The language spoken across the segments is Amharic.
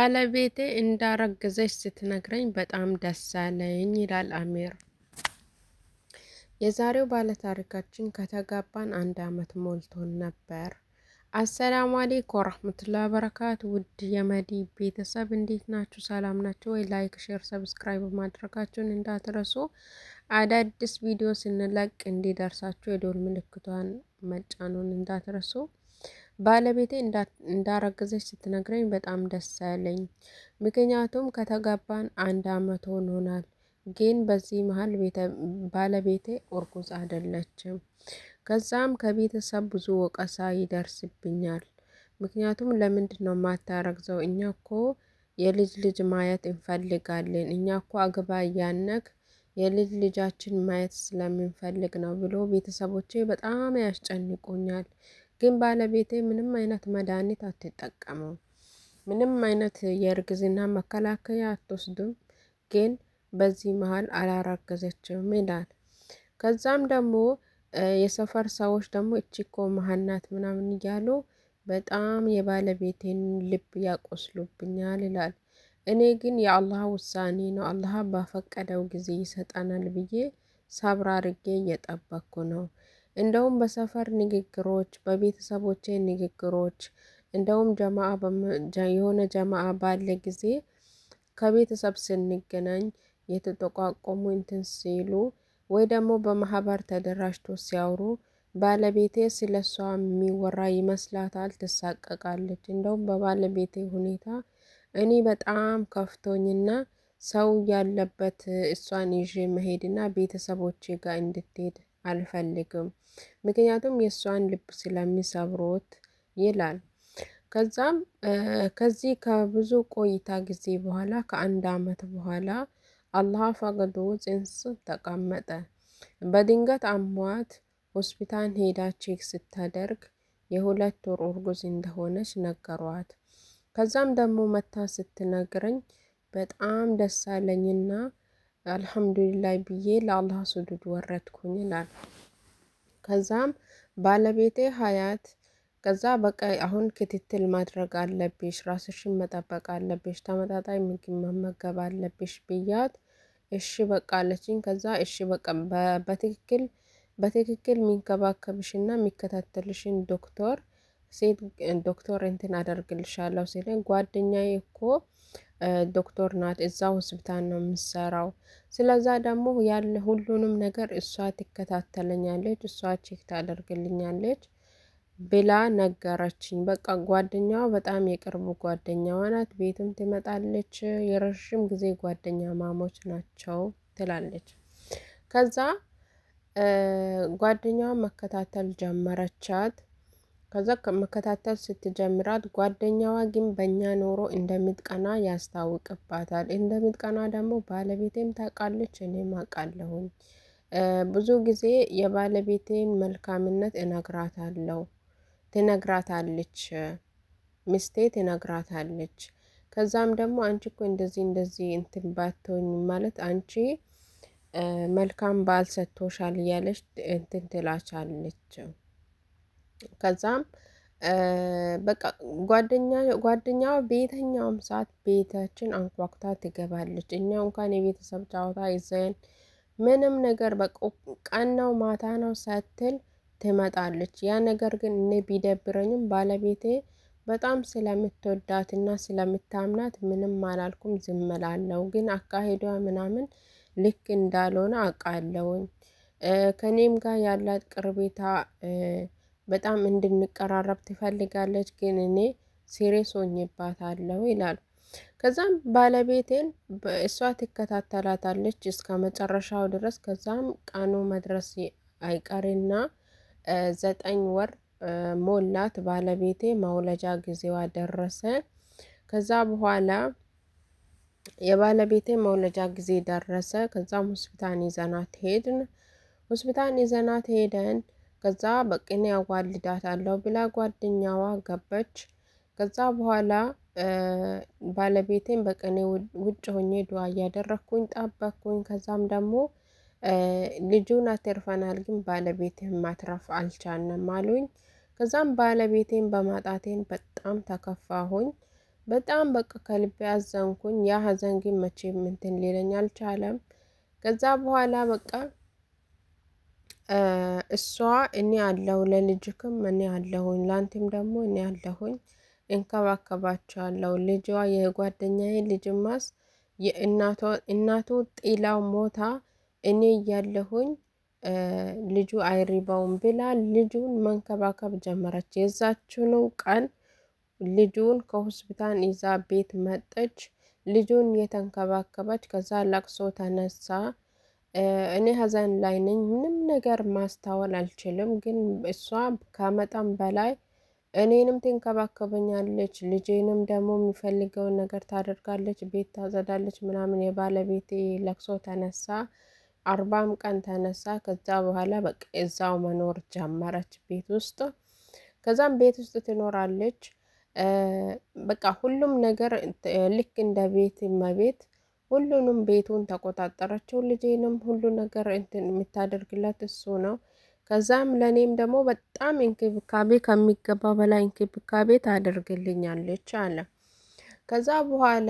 ባለቤቴ እንዳረገዘች ስትነግረኝ በጣም ደስ አለኝ ይላል አሚር። የዛሬው ባለታሪካችን ከተጋባን 1 ዓመት ሞልቶን ነበር። አሰላሙ አለይኩም ወራህመቱላሂ ወበረካቱ። ውድ የመዲ ቤተሰብ እንዴት ናችሁ? ሰላም ናችሁ ወይ? ላይክ፣ ሼር፣ ሰብስክራይብ ማድረጋችሁን እንዳትረሱ። አዳዲስ ቪዲዮ ስንለቅ እንዲደርሳችሁ የደወል ምልክቷን መጫኑን እንዳትረሱ። ባለቤቴ እንዳረገዘች ስትነግረኝ በጣም ደስ አለኝ። ምክንያቱም ከተጋባን 1 ዓመት ሆኖናል። ግን በዚህ መሀል ባለቤቴ እርጉዝ አይደለችም። ከዛም ከቤተሰብ ብዙ ወቀሳ ይደርስብኛል። ምክንያቱም ለምንድን ነው የማታረግዘው? እኛ እኮ የልጅ ልጅ ማየት እንፈልጋለን። እኛ እኮ አግባ እያነክ የልጅ ልጃችን ማየት ስለምንፈልግ ነው ብሎ ቤተሰቦቼ በጣም ያስጨንቁኛል። ግን ባለቤቴ ምንም አይነት መድኃኒት አትጠቀመው፣ ምንም አይነት የእርግዝና መከላከያ አትወስዱም። ግን በዚህ መሀል አላረገዘችም ይላል። ከዛም ደግሞ የሰፈር ሰዎች ደግሞ እቺኮ መሀናት ምናምን እያሉ በጣም የባለቤቴን ልብ ያቆስሉብኛል ይላል። እኔ ግን የአላህ ውሳኔ ነው፣ አላህ ባፈቀደው ጊዜ ይሰጠናል ብዬ ሰብር አድርጌ እየጠበቅኩ ነው። እንደውም በሰፈር ንግግሮች፣ በቤተሰቦቼ ንግግሮች፣ እንደውም የሆነ ጀማአ ባለ ጊዜ ከቤተሰብ ስንገናኝ የተጠቋቆሙ እንትን ሲሉ ወይ ደግሞ በማህበር ተደራጅቶ ሲያወሩ ባለቤቴ ስለ እሷ የሚወራ ይመስላታል፣ ትሳቀቃለች። እንደውም በባለቤቴ ሁኔታ እኔ በጣም ከፍቶኝና ሰው ያለበት እሷን ይዤ መሄድና ቤተሰቦቼ ጋር እንድትሄድ አልፈልግም። ምክንያቱም የእሷን ልብ ስለሚሰብሮት ይላል። ከዛም ከዚህ ከብዙ ቆይታ ጊዜ በኋላ ከ1 ዓመት በኋላ አላህ ፈቅዶ ጽንስ ተቀመጠ። በድንገት አሟት ሆስፒታል ሄዳ ቼክ ስታደርግ የ2 ወር እርጉዝ እንደሆነች ነገሯት። ከዛም ደግሞ መታ ስትነግረኝ በጣም ደስ አለኝና አልሐምዱሊላህ ብዬ ለአላህ ሱጁድ ወረድኩኝ ይላል። ከዛም ባለቤቴ ሀያት ከዛ በቃ አሁን ክትትል ማድረግ አለብሽ፣ ራስሽን መጠበቅ አለብሽ፣ ተመጣጣኝ ምግብ መመገብ አለብሽ ብያት እሺ በቃ አለችኝ። ከዛ እሺ በቃ በትክክል የሚንከባከብሽና የሚከታተልሽን ዶክተር ሴት ዶክተር እንትን አደርግልሻለሁ ሲለኝ ጓደኛዬ እኮ ዶክተር ናት፣ እዛ ሆስፒታል ነው የምሰራው። ስለዛ ደግሞ ያለ ሁሉንም ነገር እሷ ትከታተለኛለች፣ እሷ ቼክ ታደርግልኛለች ብላ ነገረችኝ። በቃ ጓደኛዋ በጣም የቅርቡ ጓደኛዋ ናት፣ ቤትም ትመጣለች፣ የረዥም ጊዜ ጓደኛ ማሞች ናቸው ትላለች። ከዛ ጓደኛዋ መከታተል ጀመረቻት። ከዛ መከታተል ስትጀምራት ጓደኛዋ ግን በእኛ ኖሮ እንደምትቀና ያስታውቅባታል። እንደምትቀና ደግሞ ባለቤቴም ታውቃለች፣ እኔም አውቃለሁኝ። ብዙ ጊዜ የባለቤቴን መልካምነት ትነግራታለች፣ ሚስቴ ትነግራታለች። ከዛም ደግሞ አንቺ እኮ እንደዚህ እንትን ባትሆኝ ማለት አንቺ መልካም ባል ሰጥቶሻል እያለች እንትን ትላቻለች። ከዛም በቃ ጓደኛዋ በየትኛውም ሰዓት ቤታችን አንኳኩታ ትገባለች። እኛ እንኳን የቤተሰብ ጨዋታ ይዘን ምንም ነገር በቃ ቀን ነው ማታ ነው ሳትል ትመጣለች። ያ ነገር ግን እኔ ቢደብረኝም ባለቤቴ በጣም ስለምትወዳትና ስለምታምናት ምንም አላልኩም፣ ዝም እላለሁ። ግን አካሄዷ ምናምን ልክ እንዳልሆነ አውቃለሁኝ። ከኔም ጋር ያላት ቅርቤታ በጣም እንድንቀራረብ ትፈልጋለች፣ ግን እኔ ሲሪየስ ሆኜባታለሁ ይላል። ከዛም ባለቤቴን እሷ ትከታተላታለች እስከ መጨረሻው ድረስ። ከዛም ቀኑ መድረስ አይቀርና 9 ወር ሞላት። ባለቤቴ መውለጃ ጊዜዋ ደረሰ። ከዛ በኋላ የባለቤቴ መውለጃ ጊዜ ደረሰ። ከዛም ሆስፒታል ይዘናት ሄድን። ሆስፒታል ይዘናት ሄደን ከዛ በቅኔ አዋልዳታለሁ ብላ ጓደኛዋ ገባች። ከዛ በኋላ ባለቤቴን በቅኔ ውጭ ሆኜ ዱዓ እያደረግኩኝ ጠበቅኩኝ። ከዛም ደግሞ ልጁን አትርፈናል፣ ግን ባለቤቴን ማትረፍ አልቻልንም አሉኝ። ከዛም ባለቤቴን በማጣቴን በጣም ተከፋሁኝ። በጣም በቃ ከልቤ አዘንኩኝ። ያ ሀዘን ግን መቼም እንትን ሊለኝ አልቻለም። ከዛ በኋላ በቃ እሷ እኔ አለሁ ለልጅክም እኔ አለሁኝ ላንቴም ደግሞ እኔ አለሁኝ እንከባከባቸዋለሁ። ልጇ የጓደኛዬ ልጅማስ እናቱ ጢላው ሞታ እኔ እያለሁኝ ልጁ አይሪባውም ብላ ልጁን መንከባከብ ጀመረች። የዛችኑ ቀን ልጁን ከሆስፒታል ይዛ ቤት መጠች። ልጁን የተንከባከበች ከዛ ለቅሶ ተነሳ። እኔ ሀዘን ላይ ነኝ። ምንም ነገር ማስታወል አልችልም። ግን እሷ ከመጠን በላይ እኔንም ትንከባከበኛለች፣ ልጄንም ደግሞ የሚፈልገውን ነገር ታደርጋለች፣ ቤት ታጸዳለች ምናምን። የባለቤቴ ለቅሶ ተነሳ፣ 40 ቀን ተነሳ። ከዛ በኋላ በቃ እዛው መኖር ጀመረች ቤት ውስጥ። ከዛም ቤት ውስጥ ትኖራለች። በቃ ሁሉም ነገር ልክ እንደ ቤት እመቤት ሁሉንም ቤቱን ተቆጣጠረችው። ልጄንም ሁሉ ነገር እንትን የምታደርግለት እሱ ነው። ከዛም ለእኔም ደግሞ በጣም እንክብካቤ ከሚገባ በላይ እንክብካቤ ታደርግልኛለች አለ። ከዛ በኋላ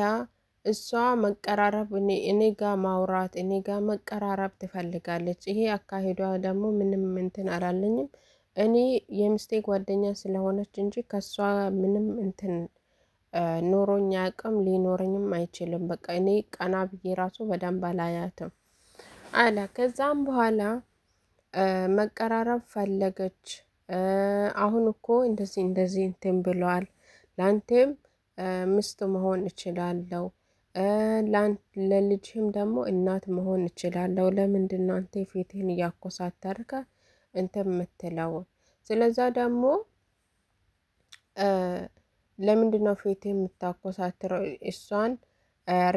እሷ መቀራረብ እኔ ጋር ማውራት እኔ ጋር መቀራረብ ትፈልጋለች። ይሄ አካሄዷ ደግሞ ምንም እንትን አላለኝም። እኔ የሚስቴ ጓደኛ ስለሆነች እንጂ ከሷ ምንም እንትን ኖሮኝ አያውቅም፣ ሊኖረኝም አይችልም። በቃ እኔ ቀና ብዬ ራሱ በደንብ አላያትም አለ። ከዛም በኋላ መቀራረብ ፈለገች። አሁን እኮ እንደዚህ እንደዚህ እንትን ብለዋል፣ ላንቴም ምስት መሆን እችላለሁ፣ ለልጅህም ደግሞ እናት መሆን እችላለሁ። ለምንድነው አንተ ፊትህን እያኮሳተርከ እንትን የምትለው? ስለዛ ደግሞ ለምንድነው ፊትህ የምታኮሳትረው? እሷን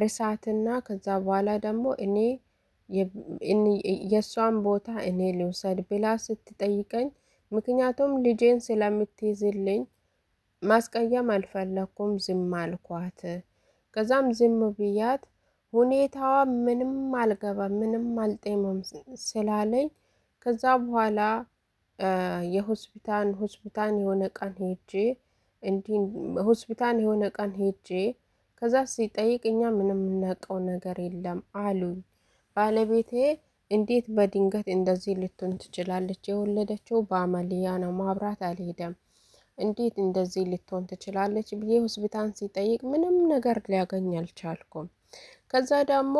ርሳትና ከዛ በኋላ ደግሞ እኔ የእሷን ቦታ እኔ ልውሰድ ብላ ስትጠይቀኝ፣ ምክንያቱም ልጄን ስለምትይዝልኝ ማስቀየም አልፈለኩም፣ ዝም አልኳት። ከዛም ዝም ብያት ሁኔታዋ ምንም አልገባም ምንም አልጤመም ስላለኝ ከዛ በኋላ ሆስፒታል የሆነ ቀን ሄጄ እንዲህ ሆስፒታል የሆነ ቀን ሄጄ ከዛ ሲጠይቅ እኛ ምንም የምናውቀው ነገር የለም አሉኝ። ባለቤቴ እንዴት በድንገት እንደዚህ ልትሆን ትችላለች? የወለደችው በአመልያ ነው፣ ማብራት አልሄደም። እንዴት እንደዚህ ልትሆን ትችላለች ብዬ ሆስፒታል ሲጠይቅ ምንም ነገር ሊያገኝ አልቻልኩም። ከዛ ደግሞ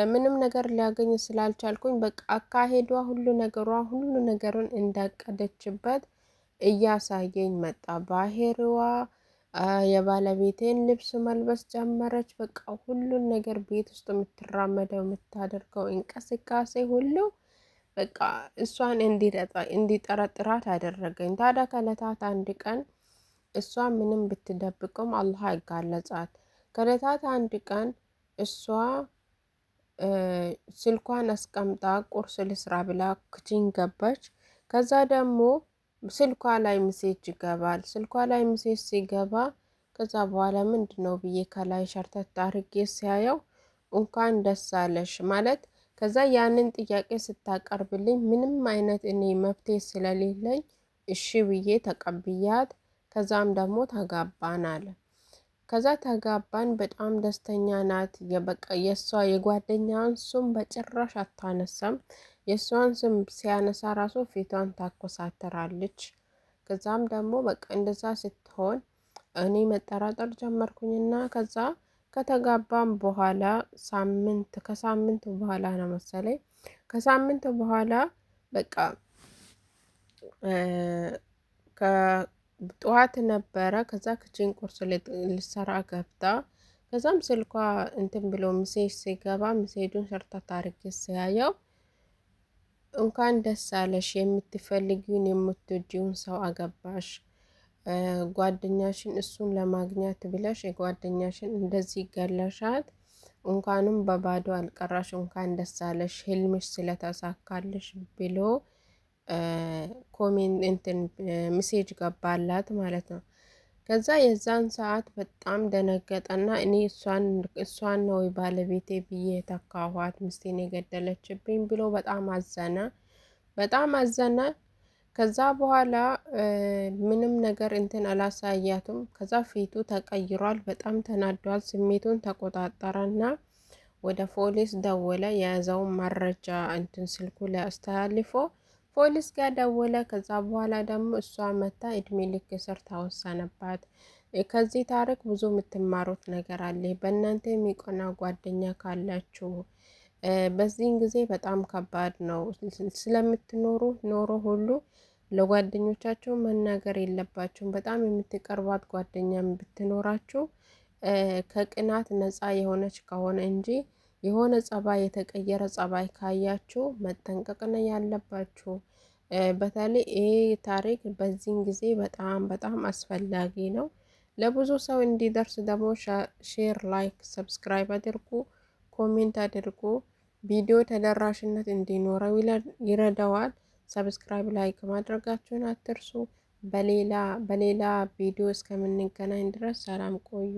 ምንም ነገር ሊያገኝ ስላልቻልኩኝ በቃ አካሄዷ ሁሉ ነገሩን እንዳቀደችበት እያሳየኝ መጣ። ባህሪዋ የባለቤቴን ልብስ መልበስ ጀመረች። በቃ ሁሉን ነገር ቤት ውስጥ የምትራመደው የምታደርገው እንቅስቃሴ ሁሉ በቃ እሷን እንዲጠረጥራት አደረገኝ። ታዲያ ከዕለታት አንድ ቀን እሷ ምንም ብትደብቅም አላህ ያጋለጻት። ከዕለታት አንድ ቀን እሷ ስልኳን አስቀምጣ ቁርስ ልስራ ብላ ክችን ገባች። ከዛ ደግሞ ስልኳ ላይ ሚሴጅ ይገባል። ስልኳ ላይ ሚሴጅ ሲገባ ከዛ በኋላ ምንድነው ብዬ ከላይ ሸርተት አድርጌ ሲያየው እንኳን ደስ አለሽ ማለት። ከዛ ያንን ጥያቄ ስታቀርብልኝ ምንም አይነት እኔ መብቴ ስለሌለኝ እሺ ብዬ ተቀብያት፣ ከዛም ደግሞ ተጋባን አለ። ከዛ ተጋባን። በጣም ደስተኛ ናት። የበቃ የእሷ የጓደኛዋን ስም በጭራሽ አታነሳም። የእሷን ስም ሲያነሳ ራሱ ፊቷን ታኮሳተራለች። ከዛም ደግሞ በቃ እንደዛ ስትሆን እኔ መጠራጠር ጀመርኩኝና ከዛ ከተጋባም በኋላ ከሳምንት በኋላ ነው መሰለኝ ከሳምንት በኋላ በቃ ከጠዋት ነበረ። ከዛ ክችን ቁርስ ልሰራ ገብታ ከዛም ስልኳ እንትን ብሎ ሚሴጅ ሲገባ ሚሴጁን ሸርታ ታሪክ ሲያየው እንኳን ደስ አለሽ፣ የምትፈልጊውን የምትወጂውን ሰው አገባሽ፣ ጓደኛሽን እሱን ለማግኘት ብለሽ የጓደኛሽን እንደዚህ ገለሻት፣ እንኳንም በባዶ አልቀራሽ፣ እንኳን ደስ አለሽ፣ ህልምሽ ስለተሳካልሽ ብሎ ኮሜንት እንትን ሚሴጅ ገባላት ማለት ነው። ከዛ የዛን ሰዓት በጣም ደነገጠና እኔ እሷን ነው ባለቤቴ ብዬ የተካኋት ሚስቴን የገደለችብኝ ብሎ በጣም አዘነ። በጣም አዘነ። ከዛ በኋላ ምንም ነገር እንትን አላሳያቱም። ከዛ ፊቱ ተቀይሯል። በጣም ተናዷል። ስሜቱን ተቆጣጠረና ወደ ፖሊስ ደወለ። የያዘውን መረጃ እንትን ስልኩ ላይ አስተላልፎ ፖሊስ ጋር ደወለ። ከዛ በኋላ ደግሞ እሷ መታ እድሜ ልክ እስር ተወሰነባት። ከዚህ ታሪክ ብዙ የምትማሩት ነገር አለ። በእናንተ የሚቆና ጓደኛ ካላችሁ በዚህን ጊዜ በጣም ከባድ ነው። ስለምትኖሩ ኖሮ ሁሉ ለጓደኞቻቸው መናገር የለባቸውም። በጣም የምትቀርቧት ጓደኛም ብትኖራችሁ ከቅናት ነፃ የሆነች ከሆነ እንጂ የሆነ ጸባይ የተቀየረ ጸባይ ካያችሁ መጠንቀቅ ነው ያለባችሁ። በተለይ ይሄ ታሪክ በዚህን ጊዜ በጣም በጣም አስፈላጊ ነው። ለብዙ ሰው እንዲደርስ ደግሞ ሼር፣ ላይክ፣ ሰብስክራይብ አድርጉ፣ ኮሜንት አድርጉ። ቪዲዮ ተደራሽነት እንዲኖረው ይረዳዋል። ሰብስክራይብ ላይክ ማድረጋችሁን አትርሱ። በሌላ ቪዲዮ እስከምንገናኝ ድረስ ሰላም ቆዩ።